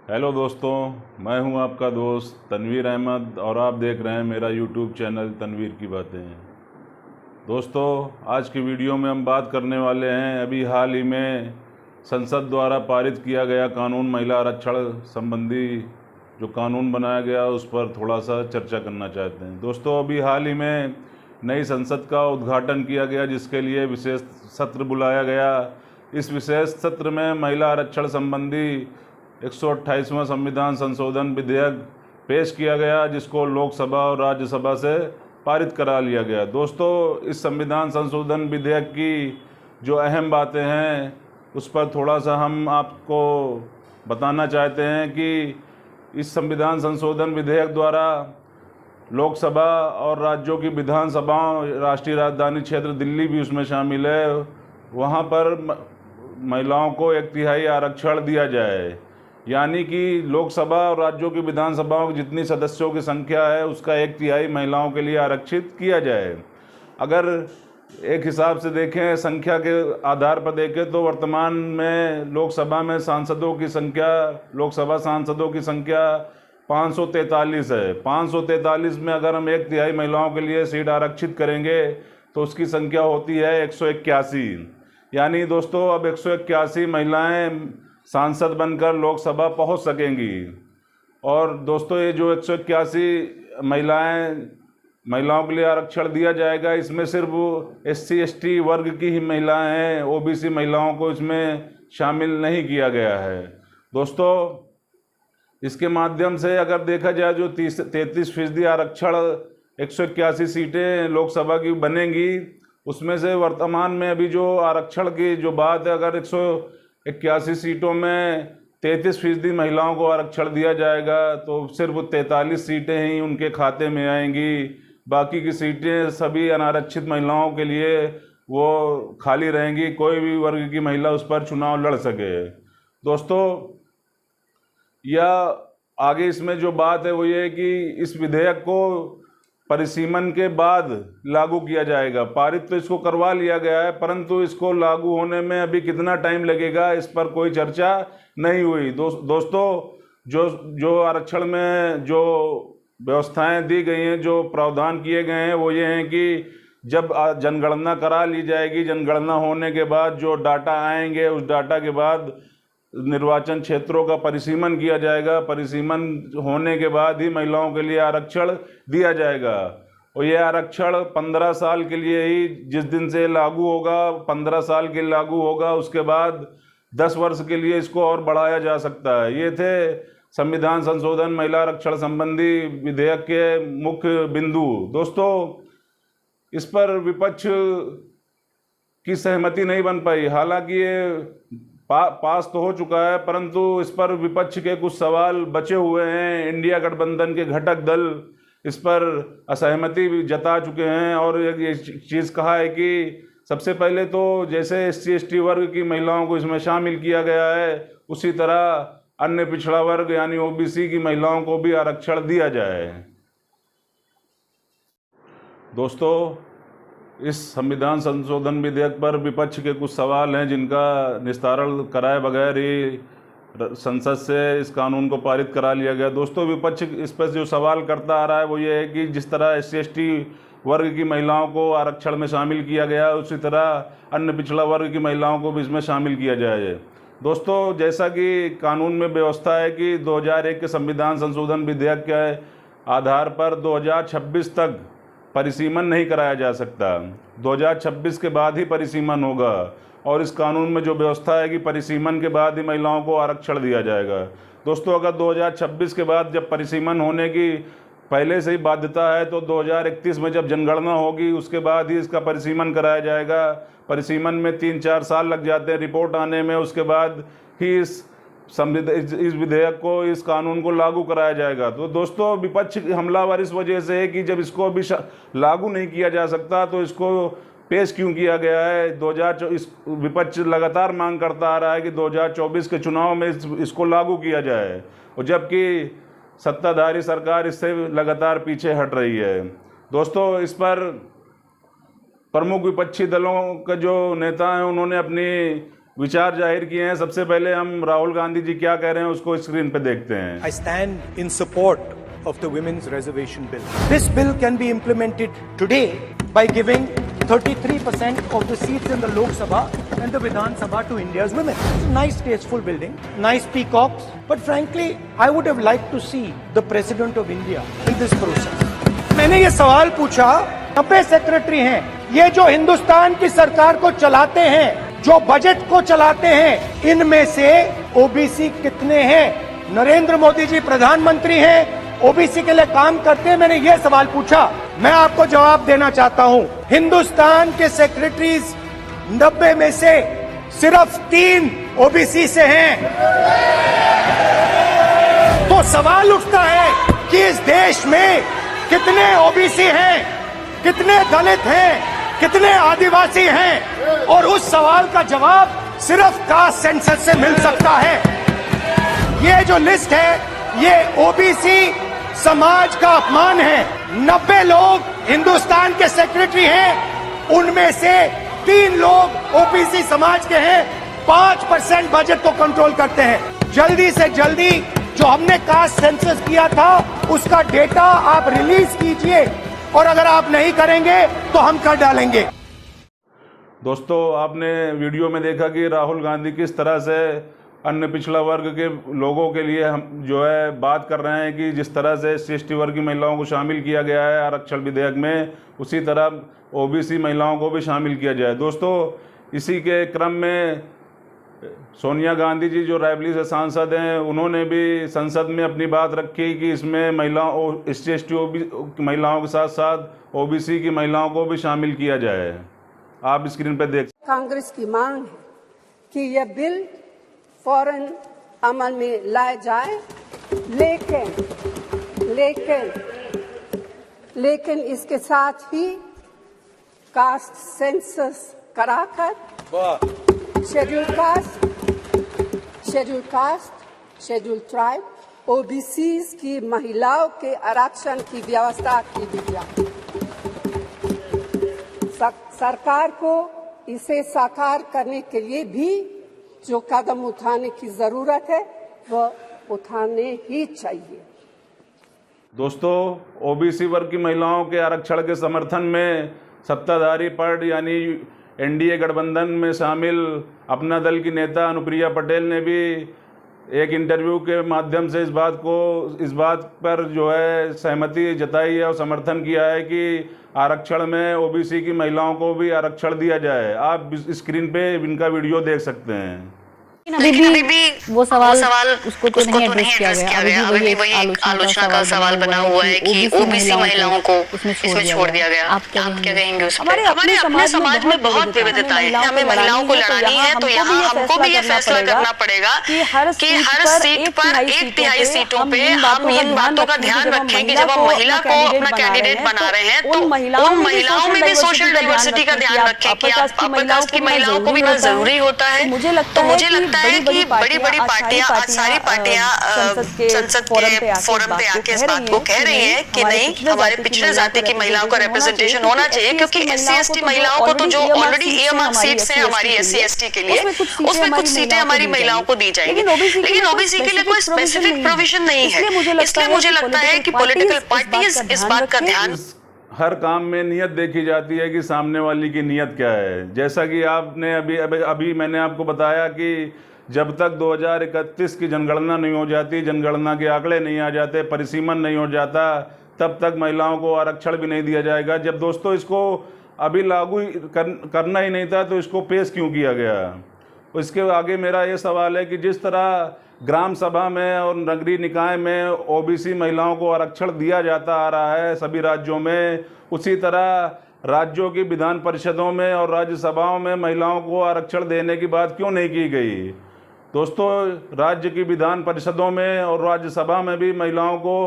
Hello दोस्तों, मैं हूं आपका दोस्त तनवीर अहमद और आप देख रहे हैं मेरा यूट्यूब चैनल तनवीर की बातें। दोस्तों, आज की वीडियो में हम बात करने वाले हैं अभी हाल ही में संसद द्वारा पारित किया गया कानून महिला आरक्षण संबंधी जो कानून बनाया गया उस पर थोड़ा सा चर्चा करना चाहते हैं। दोस्तों, अभी हाल ही में नई संसद का उद्घाटन किया गया जिसके लिए विशेष सत्र बुलाया गया। इस विशेष सत्र में महिला आरक्षण संबंधी 128वां संविधान संशोधन विधेयक पेश किया गया जिसको लोकसभा और राज्यसभा से पारित करा लिया गया। दोस्तों, इस संविधान संशोधन विधेयक की जो अहम बातें हैं उस पर थोड़ा सा हम आपको बताना चाहते हैं कि इस संविधान संशोधन विधेयक द्वारा लोकसभा और राज्यों की विधानसभाओं, राष्ट्रीय राजधानी क्षेत्र दिल्ली भी उसमें शामिल है, वहाँ पर महिलाओं को 1/3 आरक्षण दिया जाए। यानी कि लोकसभा और राज्यों की विधानसभाओं की जितनी सदस्यों की संख्या है उसका 1/3 महिलाओं के लिए आरक्षित किया जाए। अगर एक हिसाब से देखें, संख्या के आधार पर देखें तो वर्तमान में लोकसभा में लोकसभा सांसदों की संख्या 543 है। 543 में अगर हम 1/3 महिलाओं के लिए सीट आरक्षित करेंगे तो उसकी संख्या होती है 181। यानी दोस्तों, अब 181 महिलाएं सांसद बनकर लोकसभा पहुंच सकेंगी। और दोस्तों, ये जो 181 महिलाओं के लिए आरक्षण दिया जाएगा, इसमें सिर्फ SC ST वर्ग की ही महिलाएं हैं, OBC महिलाओं को इसमें शामिल नहीं किया गया है। दोस्तों, इसके माध्यम से अगर देखा जाए जो 33% आरक्षण 181 सीटें लोकसभा की बनेंगी, उसमें से वर्तमान में अभी जो आरक्षण की जो बात है, अगर 181 सीटों में 33% महिलाओं को आरक्षण दिया जाएगा तो सिर्फ 43 सीटें ही उनके खाते में आएंगी। बाकी की सीटें सभी अनारक्षित महिलाओं के लिए वो खाली रहेंगी, कोई भी वर्ग की महिला उस पर चुनाव लड़ सके। दोस्तों, या आगे इसमें जो बात है वो ये है कि इस विधेयक को परिसीमन के बाद लागू किया जाएगा। पारित तो इसको करवा लिया गया है, परंतु इसको लागू होने में अभी कितना टाइम लगेगा इस पर कोई चर्चा नहीं हुई। दोस्तों, जो आरक्षण में जो व्यवस्थाएं दी गई हैं, जो प्रावधान किए गए हैं, वो ये हैं कि जब जनगणना करा ली जाएगी, जनगणना होने के बाद जो डाटा आएंगे उस डाटा के बाद निर्वाचन क्षेत्रों का परिसीमन किया जाएगा। परिसीमन होने के बाद ही महिलाओं के लिए आरक्षण दिया जाएगा। और यह आरक्षण 15 साल के लिए ही, जिस दिन से लागू होगा 15 साल के लागू होगा, उसके बाद 10 वर्ष के लिए इसको और बढ़ाया जा सकता है। ये थे संविधान संशोधन महिला आरक्षण संबंधी विधेयक के मुख्य बिंदु। दोस्तों, इस पर विपक्ष की सहमति नहीं बन पाई। हालांकि ये पास तो हो चुका है, परंतु इस पर विपक्ष के कुछ सवाल बचे हुए हैं। इंडिया गठबंधन के घटक दल इस पर असहमति भी जता चुके हैं और ये चीज़ कहा है कि सबसे पहले तो जैसे SC ST वर्ग की महिलाओं को इसमें शामिल किया गया है, उसी तरह अन्य पिछड़ा वर्ग यानी OBC की महिलाओं को भी आरक्षण दिया जाए। दोस्तों, इस संविधान संशोधन विधेयक पर विपक्ष के कुछ सवाल हैं जिनका निस्तारण कराए बगैर ही संसद से इस कानून को पारित करा लिया गया। दोस्तों, विपक्ष इस पर जो सवाल करता आ रहा है वो ये है कि जिस तरह SC ST वर्ग की महिलाओं को आरक्षण में शामिल किया गया, उसी तरह अन्य पिछड़ा वर्ग की महिलाओं को भी इसमें शामिल किया जाए। दोस्तों, जैसा कि कानून में व्यवस्था है कि 2001 के संविधान संशोधन विधेयक के आधार पर 2026 तक परिसीमन नहीं कराया जा सकता। 2026 के बाद ही परिसीमन होगा और इस कानून में जो व्यवस्था है कि परिसीमन के बाद ही महिलाओं को आरक्षण दिया जाएगा। दोस्तों, अगर 2026 के बाद जब परिसीमन होने की पहले से ही बाध्यता है तो 2031 में जब जनगणना होगी उसके बाद ही इसका परिसीमन कराया जाएगा। परिसीमन में 3-4 साल लग जाते हैं रिपोर्ट आने में, उसके बाद ही इस विधेयक को, इस कानून को लागू कराया जाएगा। तो दोस्तों, विपक्ष हमलावर इस वजह से है कि जब इसको अभी लागू नहीं किया जा सकता तो इसको पेश क्यों किया गया है। विपक्ष लगातार मांग करता आ रहा है कि 2024 के चुनाव में इसको लागू किया जाए, और जबकि सत्ताधारी सरकार इससे लगातार पीछे हट रही है। दोस्तों, इस पर प्रमुख विपक्षी दलों के जो नेता हैं उन्होंने अपनी विचार जाहिर किए हैं। सबसे पहले हम राहुल गांधी जी क्या कह रहे हैं उसको स्क्रीन पे देखते हैं। I stand in support of the women's reservation bill. This bill can be implemented today by giving 33% of the seats in the Lok Sabha and the Vidhan Sabha to India's women. It's a nice, tasteful building, nice peacocks, but frankly, I would have liked to see the President of India in this process. मैंने ये सवाल पूछा, 90 secretary हैं, ये जो हिंदुस्तान की सरकार को चलाते हैं, जो बजट को चलाते हैं, इनमें से ओबीसी कितने हैं? नरेंद्र मोदी जी प्रधानमंत्री हैं, ओबीसी के लिए काम करते हैं। मैंने ये सवाल पूछा, मैं आपको जवाब देना चाहता हूं। हिंदुस्तान के सेक्रेटरीज 90 में से सिर्फ 3 ओबीसी से हैं। तो सवाल उठता है कि इस देश में कितने ओबीसी हैं, कितने दलित हैं, कितने आदिवासी हैं, और उस सवाल का जवाब सिर्फ कास्ट सेंसस से मिल सकता है। ये जो लिस्ट है, ये ओबीसी समाज का अपमान है। 90 लोग हिंदुस्तान के सेक्रेटरी हैं, उनमें से 3 लोग ओबीसी समाज के हैं, 5% बजट को कंट्रोल करते हैं। जल्दी से जल्दी जो हमने कास्ट सेंसस किया था उसका डेटा आप रिलीज कीजिए, और अगर आप नहीं करेंगे तो हम कर डालेंगे। दोस्तों, आपने वीडियो में देखा कि राहुल गांधी किस तरह से अन्य पिछड़ा वर्ग के लोगों के लिए हम जो है बात कर रहे हैं कि जिस तरह से SC/ST वर्ग की महिलाओं को शामिल किया गया है आरक्षण विधेयक में, उसी तरह ओबीसी महिलाओं को भी शामिल किया जाए। दोस्तों, इसी के क्रम में सोनिया गांधी जी जो रायबरेली से सांसद हैं, उन्होंने भी संसद में अपनी बात रखी कि इसमें महिलाओं SC/ST महिलाओं के साथ साथ ओबीसी की महिलाओं को भी शामिल किया जाए। आप स्क्रीन पर देख। कांग्रेस की मांग है कि यह बिल फौरन अमल में लाया जाए, लेकिन इसके साथ ही कास्ट सेंसस कराकर schedule caste, schedule tribe, OBCs की महिलाओं के आरक्षण की व्यवस्था की गई। सरकार को इसे साकार करने के लिए भी जो कदम उठाने की जरूरत है वह उठाने ही चाहिए। दोस्तों, ओबीसी वर्ग की महिलाओं के आरक्षण के समर्थन में सत्ताधारी पार्ट यानी एनडीए गठबंधन में शामिल अपना दल की नेता अनुप्रिया पटेल ने भी एक इंटरव्यू के माध्यम से इस बात पर जो है सहमति जताई है और समर्थन किया है कि आरक्षण में ओबीसी की महिलाओं को भी आरक्षण दिया जाए। आप स्क्रीन पे इनका वीडियो देख सकते हैं। अभी भी वो सवाल उसको तो नहीं एड्रेस किया गया। अभी भी वही आलोचना का सवाल बना हुआ है कि ओबीसी महिलाओं को इसमें छोड़ दिया गया। आप क्या कहेंगे उस पर? हमारे अपने समाज में बहुत विविधताएं हैं, हमें महिलाओं को लड़ानी है, तो यहाँ हमको भी ये फैसला करना पड़ेगा कि हर सीट पर 1/3 सीटों पे हम इन बातों का ध्यान रखें कि जब हम महिला को अपना कैंडिडेट बना रहे हैं तो उन महिलाओं में भी सोशल डाइवर्सिटी का ध्यान रखें कि अपर कास्ट की महिलाओं को भी जरूरी होता है। मुझे लगता है कि बड़ी पार्टियां, आज सारी पार्टियां संसद के फोरम पे आके इस बात को कह रही हैं कि नहीं, हमारे पिछड़े जाति की महिलाओं का रिप्रेजेंटेशन होना चाहिए, क्योंकि SC/ST महिलाओं को तो जो ऑलरेडी ईएमआर सीट्स हैं हमारी SC/ST के लिए, उसमें कुछ सीटें हमारी महिलाओं को दी जाएंगी, लेकिन ओबीसी के लिए कोई स्पेसिफिक प्रोविजन नहीं है। इसलिए मुझे लगता है कि पॉलिटिकल पार्टीज इस बात का ध्यान, हर काम में नियत देखी जाती है कि सामने वाली की नियत क्या है। जैसा कि आपने अभी मैंने आपको बताया कि जब तक 2031 की जनगणना नहीं हो जाती, जनगणना के आंकड़े नहीं आ जाते, परिसीमन नहीं हो जाता, तब तक महिलाओं को आरक्षण भी नहीं दिया जाएगा। जब दोस्तों इसको अभी लागू करना ही नहीं था तो इसको पेश क्यों किया गया? इसके आगे मेरा ये सवाल है कि जिस तरह ग्राम सभा में और नगरीय निकाय में ओबीसी महिलाओं को आरक्षण दिया जाता आ रहा है सभी राज्यों में, उसी तरह राज्यों की विधान परिषदों में और राज्यसभाओं में महिलाओं को आरक्षण देने की बात क्यों नहीं की गई? दोस्तों, राज्य की विधान परिषदों में और राज्यसभा में भी महिलाओं को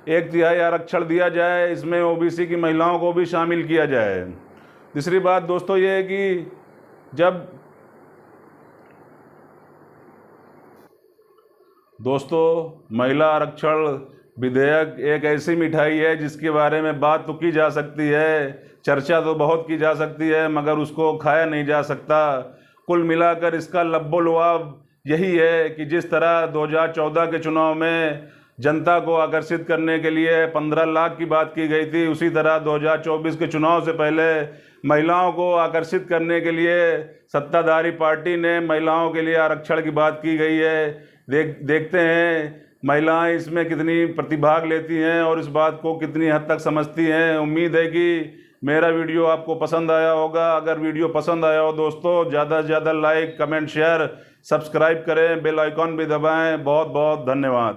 1/3 आरक्षण दिया जाए, इसमें ओबीसी की महिलाओं को भी शामिल किया जाए। दूसरी बात दोस्तों ये है कि जब महिला आरक्षण विधेयक एक ऐसी मिठाई है जिसके बारे में बात तो की जा सकती है, चर्चा तो बहुत की जा सकती है, मगर उसको खाया नहीं जा सकता। कुल मिलाकर इसका लब्बो-लुआब यही है कि जिस तरह 2014 के चुनाव में जनता को आकर्षित करने के लिए 15 लाख की बात की गई थी, उसी तरह 2024 के चुनाव से पहले महिलाओं को आकर्षित करने के लिए सत्ताधारी पार्टी ने महिलाओं के लिए आरक्षण की बात की गई है। देखते हैं महिलाएं इसमें कितनी प्रतिभाग लेती हैं और इस बात को कितनी हद तक समझती हैं। उम्मीद है कि मेरा वीडियो आपको पसंद आया होगा। अगर वीडियो पसंद आया हो दोस्तों, ज़्यादा से ज़्यादा लाइक, कमेंट, शेयर, सब्सक्राइब करें, बेल आइकॉन भी दबाएं। बहुत बहुत धन्यवाद।